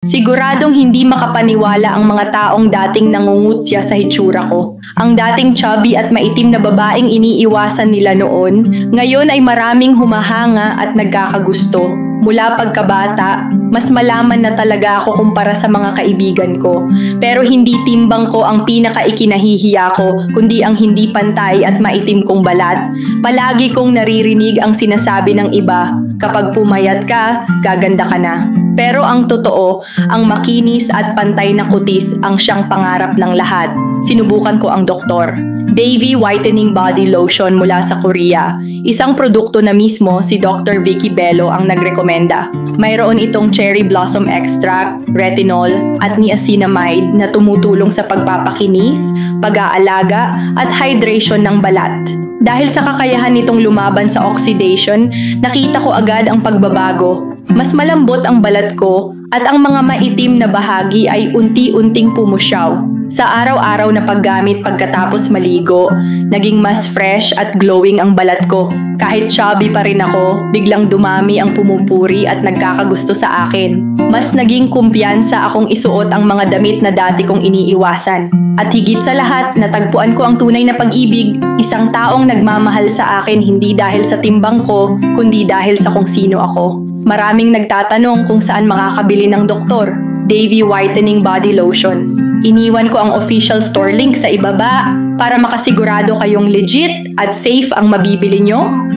Siguradong hindi makapaniwala ang mga taong dating nangungutya sa hitsura ko. Ang dating chubby at maitim na babaeng iniiwasan nila noon, ngayon ay maraming humahanga at nagkakagusto. Mula pagkabata, mas malaman na talaga ako kumpara sa mga kaibigan ko. Pero hindi timbang ko ang pinaka-ikinahihiya ko, kundi ang hindi pantay at maitim kong balat. Palagi kong naririnig ang sinasabi ng iba, kapag pumayat ka, gaganda ka na. Pero ang totoo, ang makinis at pantay na kutis ang siyang pangarap ng lahat. Sinubukan ko ang doktor. Davy Whitening Body Lotion mula sa Korea. Isang produkto na mismo si Dr. Vicky Bello ang nagrekomenda. Mayroon itong cherry blossom extract, retinol, at niacinamide na tumutulong sa pagpapakinis, pag-aalaga, at hydration ng balat. Dahil sa kakayahan nitong lumaban sa oxidation, nakita ko agad ang pagbabago. Mas malambot ang balat ko at ang mga maitim na bahagi ay unti-unting pumusyaw. Sa araw-araw na paggamit pagkatapos maligo, naging mas fresh at glowing ang balat ko. Kahit chubby pa rin ako, biglang dumami ang pumupuri at nagkakagusto sa akin. Mas naging kumpiyansa akong isuot ang mga damit na dati kong iniiwasan. At higit sa lahat, natagpuan ko ang tunay na pag-ibig, isang taong nagmamahal sa akin hindi dahil sa timbang ko, kundi dahil sa kung sino ako. Maraming nagtatanong kung saan makakabili ng doktor. Davy Whitening Body Lotion. Iniwan ko ang official store link sa ibaba para makasigurado kayong legit at safe ang mabibili nyo.